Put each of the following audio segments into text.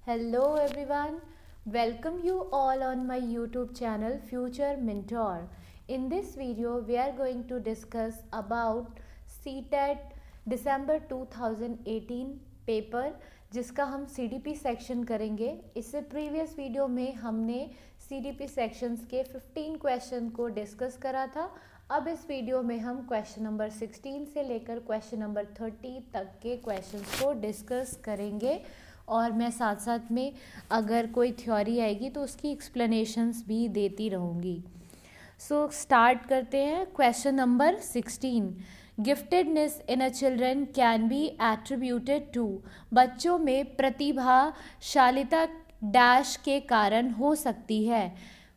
Hello everyone, welcome you all on my YouTube channel Future Mentor. In this video we are going to discuss about CTET December 2018 paper जिसका हम CDP section करेंगे. इससे previous video में हमने CDP sections के 15 question को discuss करा था. अब इस वीडियो में हम क्वेश्चन नंबर 16 से लेकर क्वेश्चन नंबर 30 तक के क्वेश्चंस को डिस्कस करेंगे और मैं साथ साथ में अगर कोई थ्योरी आएगी तो उसकी एक्सप्लेनेशंस भी देती रहूँगी. सो स्टार्ट करते हैं. Question number 16. Giftedness in a children can be attributed to. बच्चों में प्रतिभाशालिता डैश के कारण हो सकती है.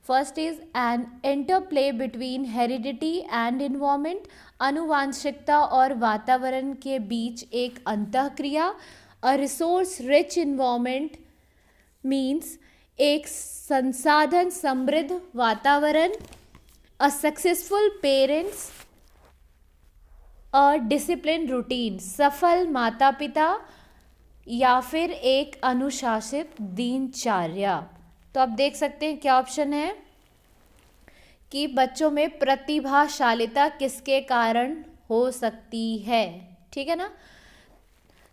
First is an interplay between heredity and environment. आनुवांशिकता और वातावरण के बीच एक अंतःक्रिया. A resource rich environment means एक संसाधन समृद्ध वातावरण. A successful parents, a disciplined routine. सफल माता पिता या फिर एक अनुशासित दिनचर्या. तो आप देख सकते हैं क्या ऑप्शन है कि बच्चों में प्रतिभाशालिता किसके कारण हो सकती है. ठीक है ना.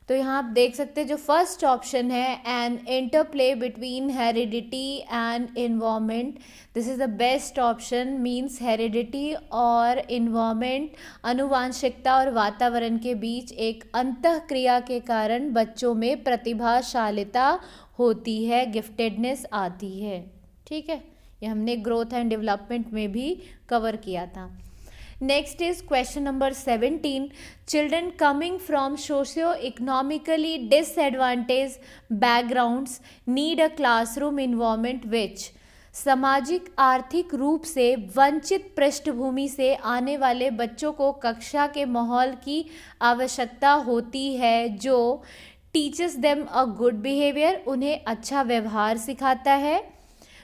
तो यहाँ आप देख सकते हैं जो फर्स्ट ऑप्शन है an interplay between heredity and environment. This is the best option. Means heredity और इन्वायरमेंट आनुवांशिकता और वातावरण के बीच एक अंतःक्रिया के कारण बच्चों में प्रतिभाशालिता होती है, गिफ्टेडनेस आती है. ठीक है. ये हमने ग्रोथ एंड डेवलपमेंट में भी कवर किया था. Next is question number 17. Children coming from socio-economically disadvantaged backgrounds need a classroom environment which. सामाजिक आर्थिक रूप से वंचित पृष्ठभूमि से आने वाले बच्चों को कक्षा के माहौल की आवश्यकता होती है जो teaches them a good behavior. उन्हें अच्छा व्यवहार सिखाता है.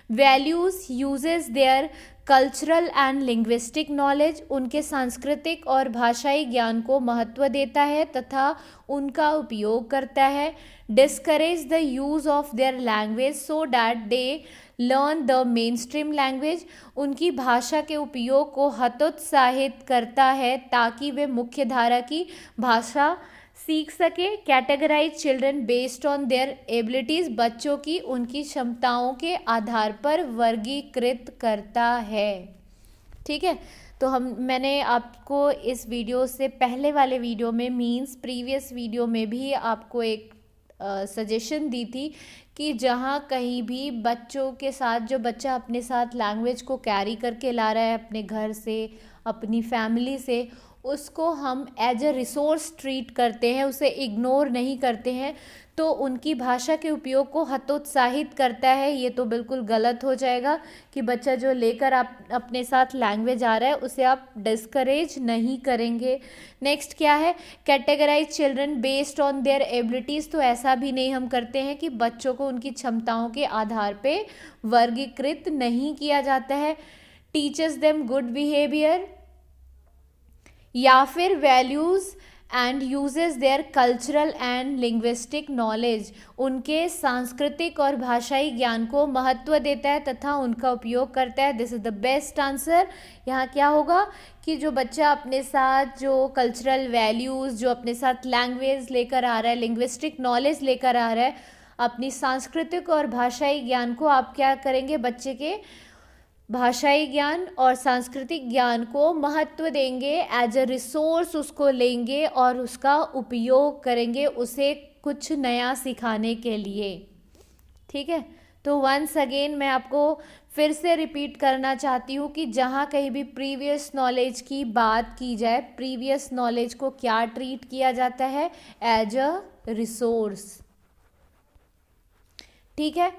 Values uses their cultural and linguistic knowledge. उनके सांस्कृतिक और भाषाई ज्ञान को महत्व देता है तथा उनका उपयोग करता है. Discourage the use of their language so that they learn the main stream language. उनकी भाषा के उपयोग को हतोत्साहित करता है ताकि वे मुख्य धारा की भाषा सीख सके. Categorize children based on their abilities. बच्चों की उनकी क्षमताओं के आधार पर वर्गीकृत करता है. ठीक है. तो मैंने आपको इस वीडियो से पहले वाले वीडियो में मींस प्रीवियस वीडियो में भी आपको एक सजेशन दी थी कि जहाँ कहीं भी बच्चों के साथ जो बच्चा अपने साथ लैंग्वेज को कैरी करके ला रहा है अपने घर से, अपनी फैमिली से, उसको हम एज अ रिसोर्स ट्रीट करते हैं, उसे इग्नोर नहीं करते हैं, तो उनकी भाषा के उपयोग को हतोत्साहित करता है. ये तो बिल्कुल गलत हो जाएगा कि बच्चा जो लेकर आप अपने साथ लैंग्वेज आ रहा है उसे आप डिस्करेज नहीं करेंगे. नेक्स्ट क्या है. Categorize children based on their abilities. तो ऐसा भी नहीं हम करते हैं कि बच्चों को उनकी क्षमताओं के आधार पे वर्गीकृत नहीं किया जाता है. टीचर्स देम गुड बिहेवियर या फिर values and uses their cultural and linguistic knowledge. उनके सांस्कृतिक और भाषाई ज्ञान को महत्व देता है तथा उनका उपयोग करता है. This is the best answer. यहाँ क्या होगा कि जो बच्चा अपने साथ जो कल्चरल वैल्यूज़, जो अपने साथ लैंग्वेज लेकर आ रहा है, लिंग्विस्टिक नॉलेज लेकर आ रहा है, अपनी सांस्कृतिक और भाषाई ज्ञान को आप क्या करेंगे, बच्चे के भाषाई ज्ञान और सांस्कृतिक ज्ञान को महत्व देंगे, एज अ रिसोर्स उसको लेंगे और उसका उपयोग करेंगे उसे कुछ नया सिखाने के लिए. ठीक है. तो वंस अगेन मैं आपको फिर से रिपीट करना चाहती हूँ कि जहाँ कहीं भी प्रीवियस नॉलेज की बात की जाए, प्रीवियस नॉलेज को क्या ट्रीट किया जाता है, एज अ रिसोर्स. ठीक है.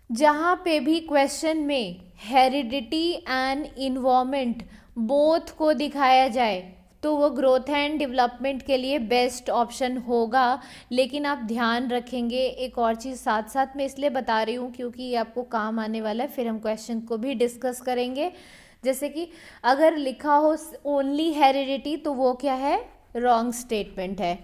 जहाँ पे भी क्वेश्चन में हेरिडिटी एंड इन्वायरमेंट बोथ को दिखाया जाए तो वो ग्रोथ एंड डेवलपमेंट के लिए बेस्ट ऑप्शन होगा. लेकिन आप ध्यान रखेंगे एक और चीज़ साथ साथ में इसलिए बता रही हूँ क्योंकि ये आपको काम आने वाला है. फिर हम क्वेश्चन को भी डिस्कस करेंगे. जैसे कि अगर लिखा हो ओनली हेरिडिटी तो वो क्या है, रॉन्ग स्टेटमेंट है.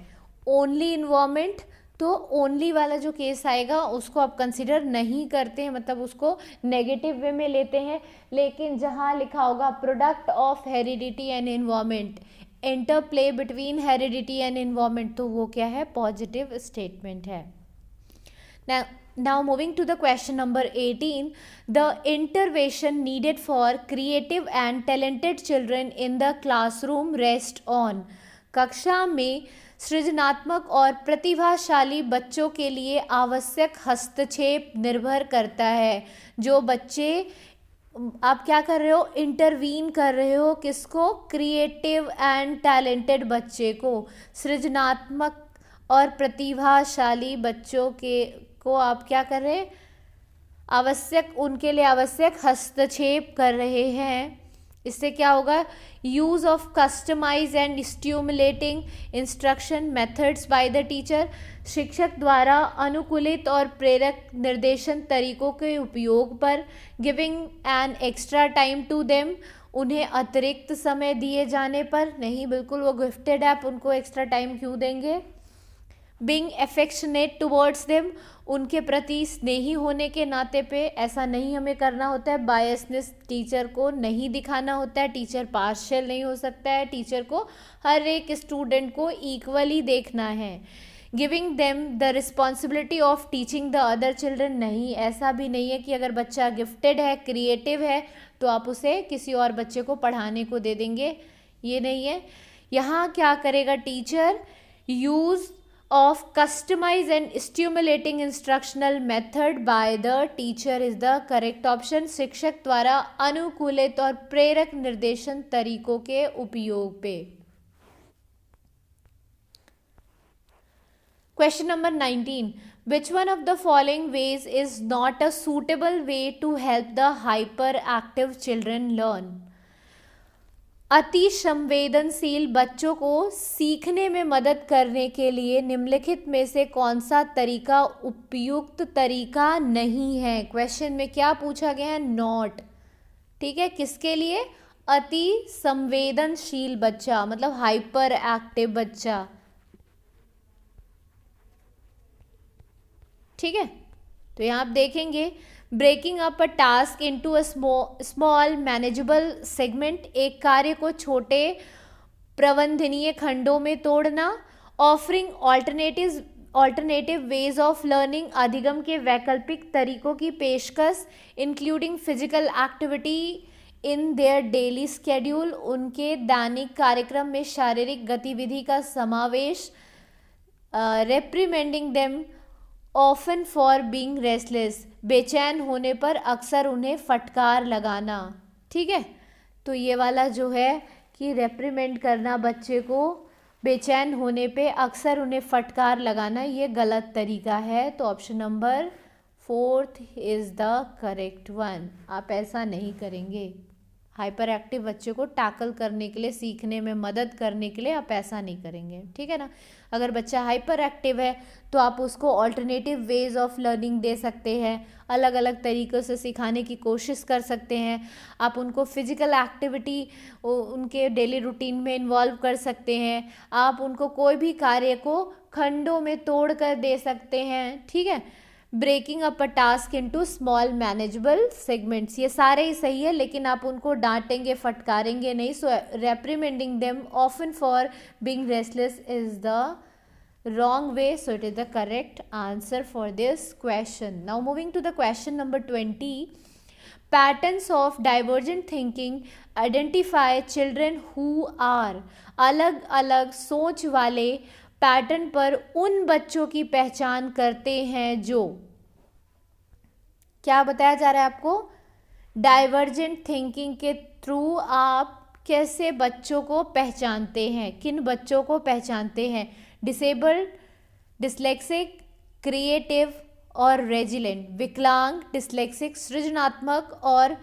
ओनली इन्वायरमेंट तो ओनली वाला जो केस आएगा उसको आप कंसिडर नहीं करते हैं, मतलब उसको नेगेटिव वे में लेते हैं। लेकिन जहाँ लिखा होगा product of heredity and environment, interplay between heredity and environment, तो वो क्या है, पॉजिटिव स्टेटमेंट है। Now moving to the question number 18, the intervention needed for creative and talented children in the classroom rest on, कक्षा में सृजनात्मक और प्रतिभाशाली बच्चों के लिए आवश्यक हस्तक्षेप निर्भर करता है। जो बच्चे, आप क्या कर रहे हो, इंटरवीन कर रहे हो किसको, क्रिएटिव एंड टैलेंटेड बच्चे को, सृजनात्मक और प्रतिभाशाली बच्चों को आप क्या कर रहे हैं, उनके लिए आवश्यक हस्तक्षेप कर रहे हैं। इससे क्या होगा, use of customize and stimulating instruction methods by the teacher, शिक्षक द्वारा अनुकूलित और प्रेरक निर्देशन तरीकों के उपयोग पर, giving an extra time to them, उन्हें अतिरिक्त समय दिए जाने पर, नहीं बिल्कुल वो गिफ्टेड है, आप उनको एक्स्ट्रा टाइम क्यों देंगे, बीइंग एफेक्शनेट टुवर्ड्स देम, उनके प्रति स्नेही होने के नाते पे, ऐसा नहीं हमें करना होता है, बायसनेस टीचर को नहीं दिखाना होता है, टीचर पार्शियल नहीं हो सकता है, टीचर को हर एक स्टूडेंट को इक्वली देखना है, giving them the responsibility of teaching the other children, नहीं ऐसा भी नहीं है कि अगर बच्चा गिफ्टेड है, क्रिएटिव है, तो आप उसे किसी और बच्चे को पढ़ाने को दे देंगे, ये नहीं है। यहाँ क्या करेगा teacher, use of customized and stimulating instructional method by the teacher is the correct option, शिक्षक द्वारा अनुकूलित और प्रेरक निर्देशन तरीकों के उपयोग पे। Question number 19, which one of the following ways is not a suitable way to help the hyperactive children learn? अति संवेदनशील बच्चों को सीखने में मदद करने के लिए निम्नलिखित में से कौन सा तरीका उपयुक्त तरीका नहीं है। क्वेश्चन में क्या पूछा गया है, नॉट, ठीक है, किसके लिए, अति संवेदनशील बच्चा, मतलब हाइपर एक्टिव बच्चा, ठीक है। तो यहाँ आप देखेंगे, breaking up a task into a small manageable segment, एक कार्य को छोटे प्रबंधनीय खंडों में तोड़ना, offering alternative ways of learning, अधिगम के वैकल्पिक तरीकों की पेशकश, including physical activity in their daily schedule, उनके दैनिक कार्यक्रम में शारीरिक गतिविधि का समावेश, reprimanding them often for being restless, बेचैन होने पर अक्सर उन्हें फटकार लगाना, ठीक है। तो ये वाला जो है कि रेप्रीमेंड करना बच्चे को, बेचैन होने पे अक्सर उन्हें फटकार लगाना, ये गलत तरीका है। तो option number 4 is the correct one, आप ऐसा नहीं करेंगे। हाइपर एक्टिव बच्चे को टैकल करने के लिए, सीखने में मदद करने के लिए आप ऐसा नहीं करेंगे, ठीक है ना। अगर बच्चा हाइपर एक्टिव है तो आप उसको alternative ways of learning they सकते हैं, अलग अलग तरीक़ों से सिखाने की कोशिश कर सकते हैं। आप उनको फिजिकल एक्टिविटी उनके डेली रूटीन में इन्वॉल्व कर सकते हैं, आप उनको कोई भी कार्य को खंडों में तोड़ कर दे सकते हैं, ठीक है। Breaking up a task into small manageable segments, ये सारे ही सही है, लेकिन आप उनको डांटेंगे, फटकारेंगे नहीं। So reprimanding them often for being restless is the wrong way, so it is the correct answer for this question. Now moving to the question number 20, patterns of divergent thinking identify children who are, अलग अलग सोच वाले pattern पर उन बच्चों की पहचान करते हैं जो, क्या बताया जा रहा है आपको, डाइवर्जेंट थिंकिंग के थ्रू आप कैसे बच्चों को पहचानते हैं, किन बच्चों को पहचानते हैं, डिसेबल्ड, डिसलेक्सिक, क्रिएटिव और रेजिलेंट, विकलांग, डिसलेक्सिक, सृजनात्मक और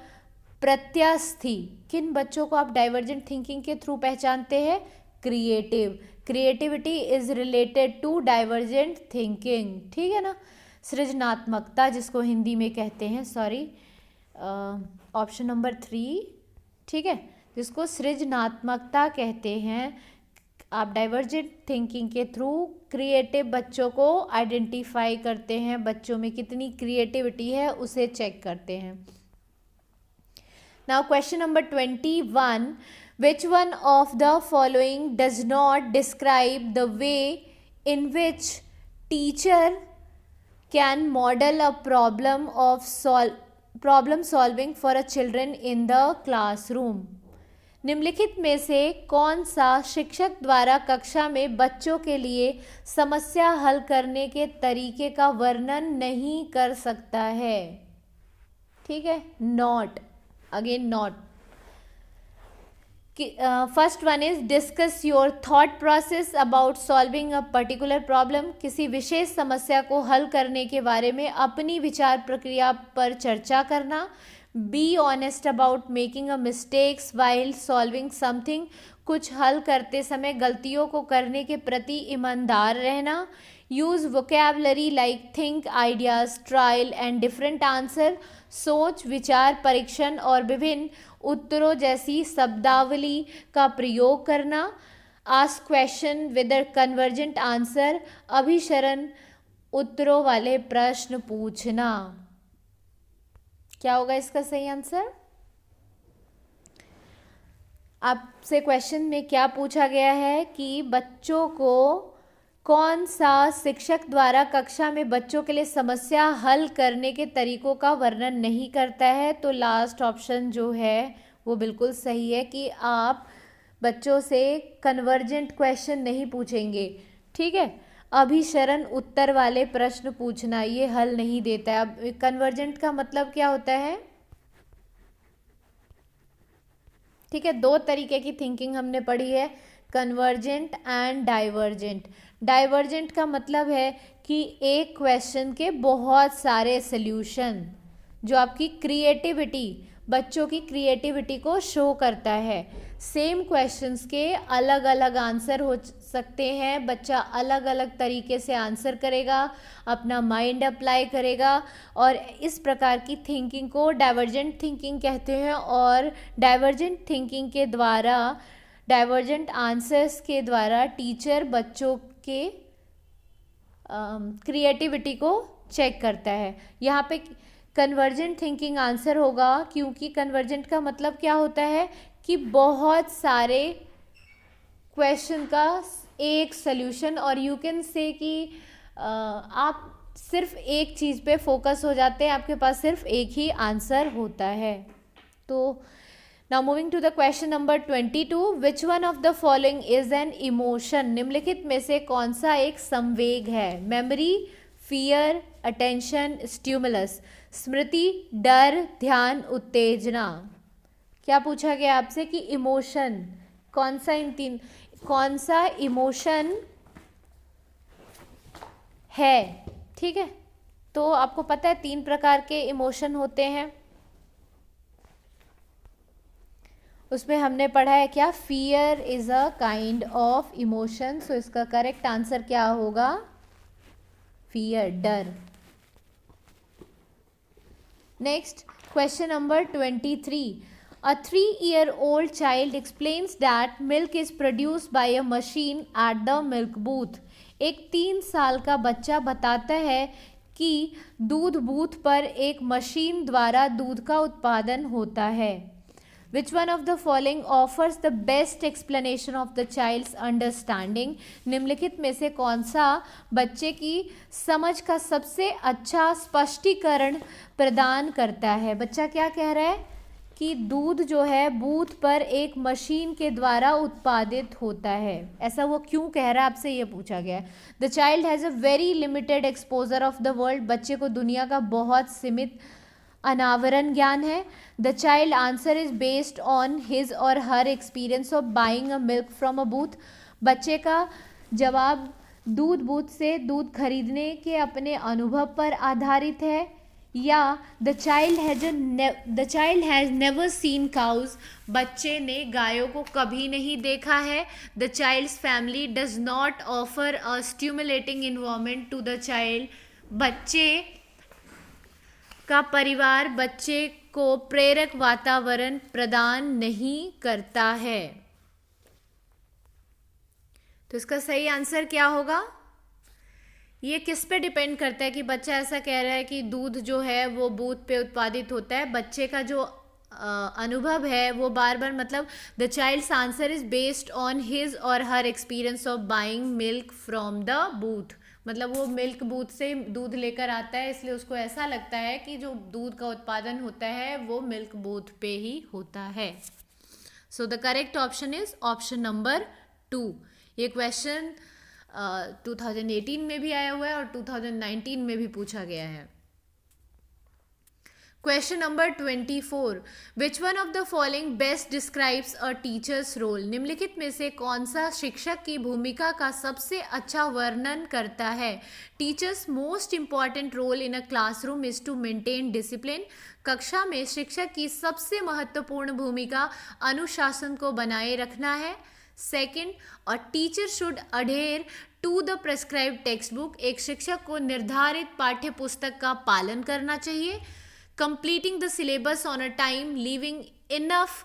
प्रत्यास्थी, किन बच्चों को आप डाइवर्जेंट थिंकिंग के थ्रू पहचानते हैं, creative, creativity is related to divergent thinking, ठीक है ना। सृजनात्मकता जिसको हिंदी में कहते हैं, सॉरी ऑप्शन नंबर 3, ठीक है, जिसको सृजनात्मकता कहते हैं, आप डाइवर्जेंट थिंकिंग के थ्रू क्रिएटिव बच्चों को आइडेंटिफाई करते हैं, बच्चों में कितनी क्रिएटिविटी है उसे चेक करते हैं. Now question number 21. Which one of the following does not describe the way in which teacher can model a problem solving for a children in the classroom? निम्नलिखित में से कौन सा शिक्षक द्वारा कक्षा में बच्चों के लिए समस्या हल करने के तरीके का वर्णन नहीं कर सकता है? ठीक है, not. Again not. First one is discuss your thought process about solving a particular problem. किसी विशेष समस्या को हल करने के बारे में अपनी विचार प्रक्रिया पर चर्चा करना. Be honest about making a mistakes while solving something. कुछ हल करते समय गलतियों को करने के प्रति ईमानदार रहना. Use vocabulary like think, ideas, trial and different answer. सोच, विचार, परीक्षण और विभिन्न उत्तरों जैसी शब्दावली का प्रयोग करना. Ask question with a convergent answer. अभिसरण उत्तरों वाले प्रश्न पूछना. क्या होगा इसका सही आंसर? आपसे क्वेश्चन में क्या पूछा गया है कि बच्चों को कौन सा शिक्षक द्वारा कक्षा में बच्चों के लिए समस्या हल करने के तरीकों का वर्णन नहीं करता है. तो लास्ट ऑप्शन जो है वो बिल्कुल सही है कि आप बच्चों से कन्वर्जेंट क्वेश्चन नहीं पूछेंगे. ठीक है, अभिसरण उत्तर वाले प्रश्न पूछना ये हल नहीं देता है. अब कन्वर्जेंट का मतलब क्या होता है? ठीक है, दो तरीके की थिंकिंग हमने पढ़ी है, कन्वर्जेंट एंड डाइवर्जेंट. डाइवर्जेंट का मतलब है कि एक क्वेश्चन के बहुत सारे सल्यूशन, जो आपकी क्रिएटिविटी, बच्चों की क्रिएटिविटी को शो करता है. सेम क्वेश्चंस के अलग अलग आंसर हो सकते हैं. बच्चा अलग अलग तरीके से आंसर करेगा, अपना माइंड अप्लाई करेगा और इस प्रकार की थिंकिंग को डाइवर्जेंट थिंकिंग कहते हैं. और डाइवर्जेंट थिंकिंग के द्वारा, डाइवर्जेंट आंसर्स के द्वारा टीचर बच्चों के क्रिएटिविटी को चेक करता है. यहाँ पे कन्वर्जेंट थिंकिंग आंसर होगा, क्योंकि कन्वर्जेंट का मतलब क्या होता है कि बहुत सारे क्वेश्चन का एक सल्यूशन. और यू कैन से कि आप सिर्फ एक चीज़ पे फोकस हो जाते हैं, आपके पास सिर्फ एक ही आंसर होता है. तो Now moving to the question number 22. Which one of the following is an emotion? निम्नलिखित में से कौन सा एक संवेग है? Memory, fear, attention, stimulus. स्मृति, डर, ध्यान, उत्तेजना. क्या पूछा गया आपसे कि इमोशन कौन सा इमोशन है? ठीक है, तो आपको पता है 3 प्रकार के इमोशन होते हैं. उसमें हमने पढ़ा है क्या? Fear is a kind of emotion. So इसका करेक्ट आंसर क्या होगा? फियर, डर. Next question number 23. A 3-year-old child explains that milk is produced by a machine at the milk booth. एक 3 साल का बच्चा बताता है कि दूध बूथ पर एक मशीन द्वारा दूध का उत्पादन होता है. Which one of the following offers the best explanation of the child's understanding? निम्नलिखित में से कौन सा बच्चे की समझ का सबसे अच्छा स्पष्टीकरण प्रदान करता है? बच्चा क्या कह रहा है कि दूध जो है बूथ पर एक मशीन के द्वारा उत्पादित होता है. ऐसा वो क्यों कह रहा है, आपसे ये पूछा गया है. The child has a very limited exposure of the world. बच्चे को दुनिया का बहुत सीमित अनावरण ज्ञान है. The child answer is based on his or her experience of buying a milk from a booth. बच्चे का जवाब दूध बूथ से दूध खरीदने के अपने अनुभव पर आधारित है. या the child has never seen cows. बच्चे ने गायों को कभी नहीं देखा है. The child's family does not offer a stimulating environment to the child. बच्चे का परिवार बच्चे को प्रेरक वातावरण प्रदान नहीं करता है. तो इसका सही आंसर क्या होगा? ये किस पे डिपेंड करता है कि बच्चा ऐसा कह रहा है कि दूध जो है वो बूथ पे उत्पादित होता है। बच्चे का जो अनुभव है वो बार बार, मतलब the child's answer is based on his or her experience of buying milk from the booth. मतलब वो मिल्क बूथ से दूध लेकर आता है, इसलिए उसको ऐसा लगता है कि जो दूध का उत्पादन होता है वो मिल्क बूथ पे ही होता है। So the correct option is option number 2। ये क्वेश्चन 2018 में भी आया हुआ है और 2019 में भी पूछा गया है। Question number 24, which one of the following best describes a teacher's role? निम्नलिखित में से कौन सा शिक्षक की भूमिका का सबसे अच्छा वर्णन करता है? Teacher's most important role in a classroom is to maintain discipline. कक्षा में शिक्षक की सबसे महत्वपूर्ण भूमिका अनुशासन को बनाए रखना है। Second, a teacher should adhere to the prescribed text book. एक शिक्षक को निर्धारित पाठ्य पुस्तक का पालन करना चाहिए। Completing the syllabus on a time, leaving enough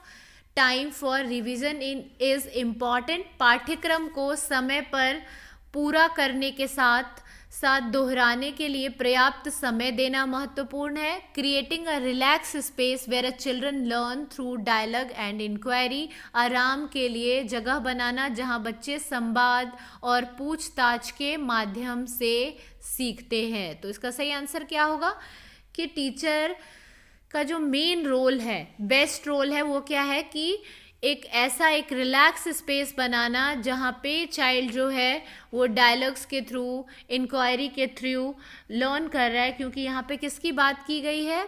time for revision is important. पाठ्यक्रम को समय पर पूरा करने के साथ साथ दोहराने के लिए पर्याप्त समय देना महत्वपूर्ण है। Creating a relax space where a children learn through dialogue and inquiry. आराम के लिए जगह बनाना जहां बच्चे संवाद और पूछताछ के माध्यम से सीखते हैं। तो इसका सही आंसर क्या होगा कि टीचर का जो मेन रोल है, बेस्ट रोल है, वो क्या है कि एक रिलैक्स स्पेस बनाना जहाँ पे चाइल्ड जो है वो डायलॉग्स के थ्रू, इंक्वायरी के थ्रू लर्न कर रहा है। क्योंकि यहाँ पे किसकी बात की गई है?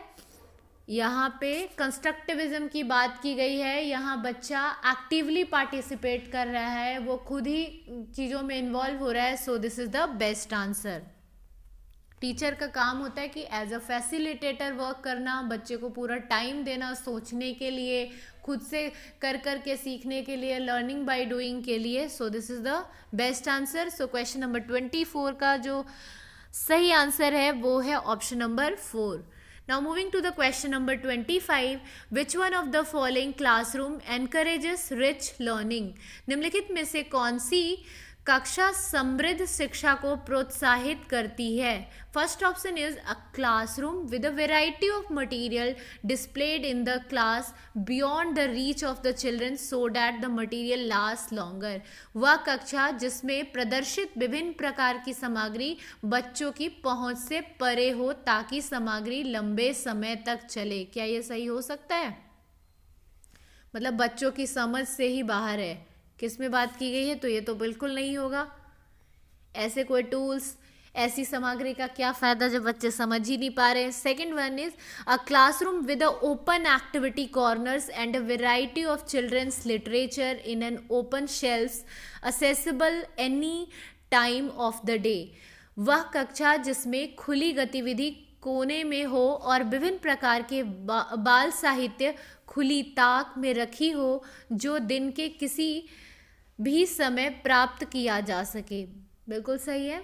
यहाँ पे कंस्ट्रक्टिविज्म की बात की गई है। यहाँ बच्चा एक्टिवली पार्टिसिपेट कर रहा है, वो खुद ही चीज़ों में इन्वॉल्व हो रहा है। सो this is the best answer. Teacher का काम होता है कि एज अ फैसिलिटेटर वर्क करना, बच्चे को पूरा टाइम देना सोचने के लिए, खुद से कर के सीखने के लिए, लर्निंग बाय डूइंग के लिए। So this is the best answer. So question number 24 का जो सही आंसर है वो है option number 4। Now moving to the question number 25, which one of the following classroom encourages rich learning? निम्नलिखित में से कौन सी कक्षा समृद्ध शिक्षा को प्रोत्साहित करती है? First option is a classroom with a variety of material displayed in the class beyond the reach of the children so that the material last longer. वह कक्षा जिसमें प्रदर्शित विभिन्न प्रकार की सामग्री बच्चों की पहुंच से परे हो ताकि सामग्री लंबे समय तक चले। क्या ये सही हो सकता है? मतलब बच्चों की समझ से ही बाहर है। किस में बात की गई है? तो ये तो बिल्कुल नहीं होगा। ऐसे कोई टूल्स, ऐसी सामग्री का क्या फायदा जब बच्चे समझ ही नहीं पा रहे। Second one is a classroom with a open activity corners and a variety of children's literature in an open shelves accessible any time of the day. वह कक्षा जिसमें खुली गतिविधि कोने में हो और विभिन्न प्रकार के बाल साहित्य खुली ताक में रखी हो जो दिन के किसी भी समय प्राप्त किया जा सके। बिल्कुल सही है।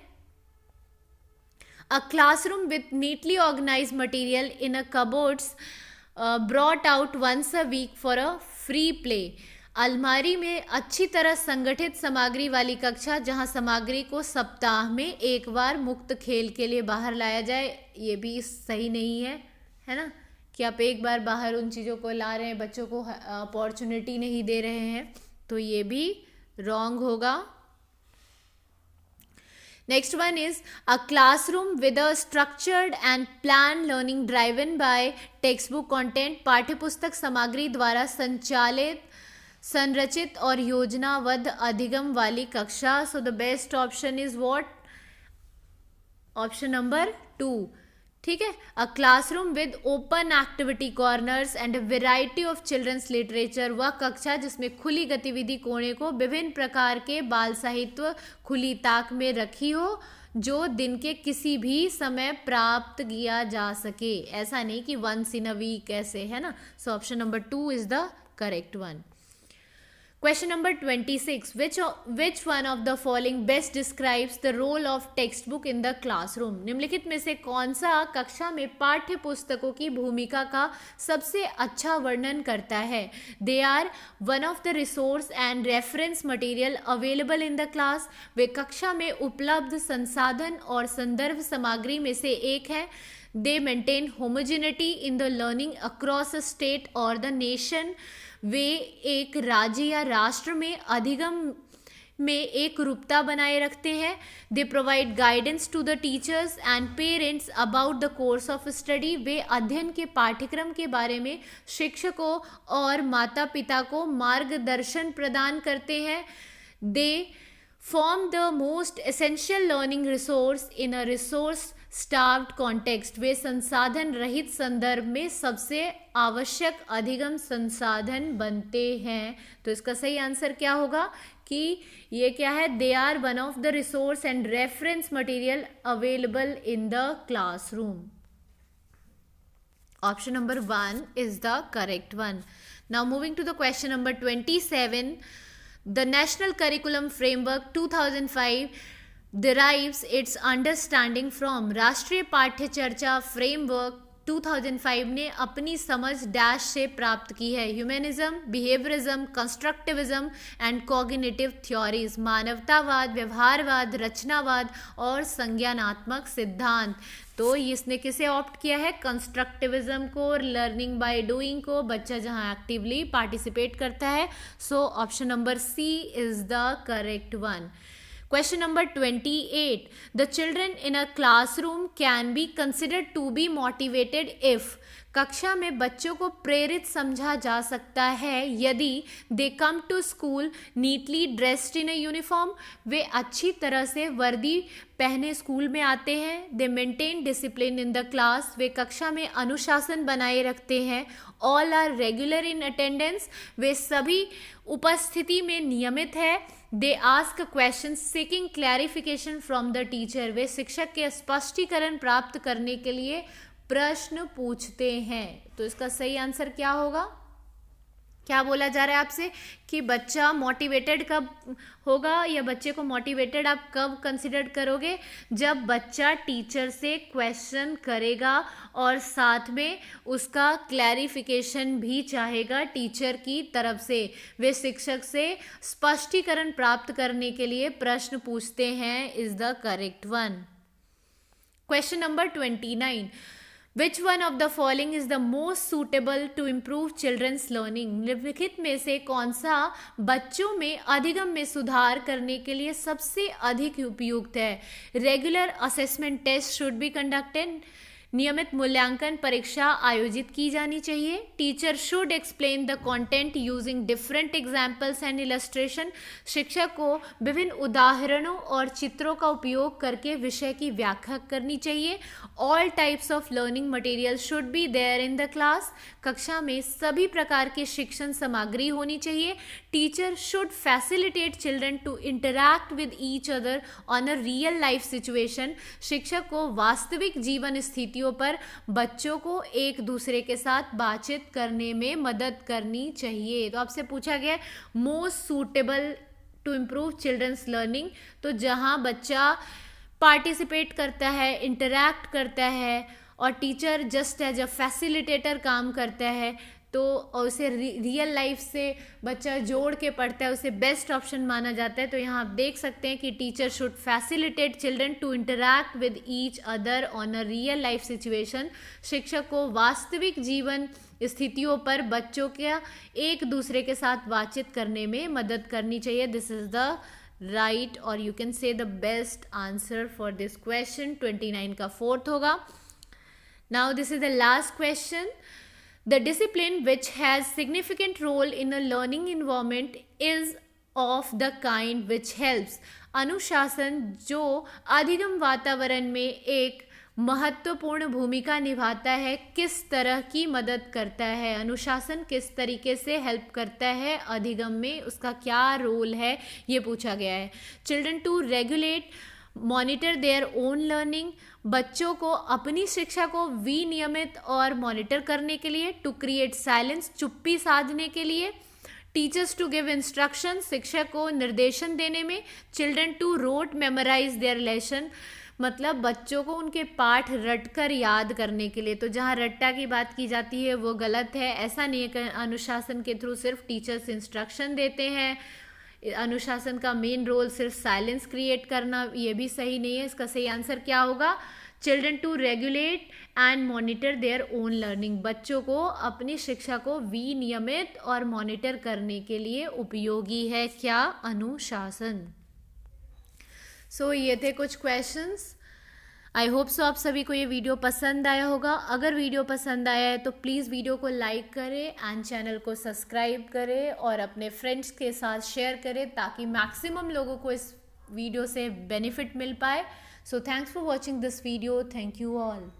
A classroom with neatly organised material in a cupboards brought out once a week for a free play. अलमारी में अच्छी तरह संगठित सामग्री वाली कक्षा जहां सामग्री को सप्ताह में एक बार मुक्त खेल के लिए बाहर लाया जाए। ये भी सही नहीं है ना, कि आप एक बार बाहर उन चीज़ों को ला रहे हैं, बच्चों को अपॉर्चुनिटी नहीं दे रहे हैं, तो ये भी रॉन्ग होगा। Next one is a classroom with a structured and plan learning driven by text book content. पाठ्यपुस्तक सामग्री द्वारा संचालित, संरचित और योजनाबद्ध अधिगम वाली कक्षा। So the best option is what? Option number 2। ठीक है। A classroom with open activity corners and variety of children's literature. वह कक्षा जिसमें खुली गतिविधि कोने को विभिन्न प्रकार के बाल साहित्य खुली ताक में रखी हो जो दिन के किसी भी समय प्राप्त किया जा सके। ऐसा नहीं कि वंस इन अ वीक ऐसे, है ना। सो option number 2 is the correct one. Question number 26. Which one of the following best describes the role of textbook in the classroom? निम्नलिखित में से कौन सा कक्षा में पाठ्य पुस्तकों की भूमिका का सबसे अच्छा वर्णन करता है? They are one of the resource and reference material available in the class. वे कक्षा में उपलब्ध संसाधन और संदर्भ सामग्री में से एक है. They maintain homogeneity in the learning across a state or the nation. वे एक राज्य या राष्ट्र में अधिगम में एक रूपता बनाए रखते हैं. They provide guidance to the teachers and parents about the course of study. वे अध्ययन के पाठ्यक्रम के बारे में शिक्षकों और माता पिता को मार्गदर्शन प्रदान करते हैं. They form the most essential learning resource in a resource starved context. वे संसाधन रहित संदर्भ में सबसे आवश्यक अधिगम संसाधन बनते हैं. तो इसका सही आंसर क्या होगा कि ये क्या है? They are one of the resource and reference material available in the classroom. Option number 1 is the correct one. Now moving to the question number 27. The national curriculum framework 2005 derives its understanding from. राष्ट्रीय पाठ्य चर्चा framework 2005 ने अपनी समझ dash से प्राप्त की है. Humanism, behaviourism, constructivism and cognitive theories. मानवतावाद, व्यवहारवाद, रचनावाद और संज्ञानात्मक सिद्धांत. तो इसने किसे ऑप्ट किया है? कंस्ट्रक्टिविज्म को, लर्निंग बाय डूइंग को, बच्चा जहां एक्टिवली पार्टिसिपेट करता है. So option number C is the correct one. Question number 28. The children in a classroom can be considered to be motivated if. कक्षा में बच्चों को प्रेरित समझा जा सकता है यदि they come to school neatly dressed in a uniform. वे अच्छी तरह से वर्दी पहने स्कूल में आते हैं. They maintain discipline in the class. वे कक्षा में अनुशासन बनाए रखते हैं. All are regular in attendance. वे सभी उपस्थिति में नियमित है. They ask question seeking clarification from the teacher. वे शिक्षक के स्पष्टीकरण प्राप्त करने के लिए प्रश्न पूछते हैं. तो इसका सही आंसर क्या होगा? क्या बोला जा रहा है आपसे कि बच्चा मोटिवेटेड कब होगा, या बच्चे को मोटिवेटेड आप कब कंसिडर करोगे? जब बच्चा टीचर से क्वेश्चन करेगा और साथ में उसका क्लैरिफिकेशन भी चाहेगा टीचर की तरफ से. वे शिक्षक से स्पष्टीकरण प्राप्त करने के लिए प्रश्न पूछते हैं. Is the correct one. Question number 29. Which one of the following is the most suitable to improve children's learning? निम्नलिखित में से कौन सा बच्चों में अधिगम में सुधार करने के लिए सबसे अधिक उपयुक्त है? Regular assessment test should be conducted. नियमित मूल्यांकन परीक्षा आयोजित की जानी चाहिए. Teacher should explain the content using different examples and illustration. शिक्षक को विभिन्न उदाहरणों और चित्रों का उपयोग करके विषय की व्याख्या करनी चाहिए. All types of learning material should be there in the class. कक्षा में सभी प्रकार की शिक्षण सामग्री होनी चाहिए. Teacher should facilitate children to interact with each other on a real life situation. शिक्षक को वास्तविक जीवन स्थितियों पर बच्चों को एक दूसरे के साथ बातचीत करने में मदद करनी चाहिए. तो आपसे पूछा गया most suitable to improve children's learning. तो जहां बच्चा पार्टिसिपेट करता है, इंटरैक्ट करता है और teacher just as a facilitator काम करता है, तो उसे रियल लाइफ से बच्चा जोड़ के पढ़ता है, उसे बेस्ट ऑप्शन माना जाता है. तो यहाँ आप देख सकते हैं कि teacher should facilitate children to interact with each other on a real life situation. शिक्षक को वास्तविक जीवन स्थितियों पर बच्चों के एक दूसरे के साथ बातचीत करने में मदद करनी चाहिए. दिस इज द राइट और you can say the best answer for this question. 29 का फोर्थ होगा. Now this is the last question. The discipline which has significant role in a learning environment is of the kind which helps. अनुशासन जो अधिगम वातावरण में एक महत्वपूर्ण भूमिका निभाता है, किस तरह की मदद करता है? अनुशासन किस तरीके से हेल्प करता है अधिगम में, उसका क्या रोल है, ये पूछा गया है. Children to regulate monitor their own learning. बच्चों को अपनी शिक्षा को विनियमित और मॉनिटर करने के लिए. टू क्रिएट साइलेंस, चुप्पी साधने के लिए. टीचर्स टू गिव इंस्ट्रक्शन, शिक्षक को निर्देशन देने में। Children to rote memorise their lesson, मतलब बच्चों को उनके पाठ रट कर याद करने के लिए। तो जहाँ रट्टा की बात की जाती है वो गलत है, ऐसा नहीं है कि अनुशासन के थ्रू सिर्फ टीचर्स इंस्ट्रक्शन देते हैं। अनुशासन का मेन रोल सिर्फ साइलेंस क्रिएट करना, ये भी सही नहीं है। इसका सही आंसर क्या होगा? Children to regulate and monitor their own learning, बच्चों को अपनी शिक्षा को विनियमित और मॉनिटर करने के लिए उपयोगी है क्या? अनुशासन। सो ये थे कुछ क्वेश्चंस। आई होप सो आप सभी को ये वीडियो पसंद आया होगा। अगर वीडियो पसंद आया है तो प्लीज़ वीडियो को लाइक करें एंड चैनल को सब्सक्राइब करें और अपने फ्रेंड्स के साथ शेयर करें ताकि मैक्सिमम लोगों को इस वीडियो से बेनिफिट मिल पाए। So thanks for watching this video. Thank you all.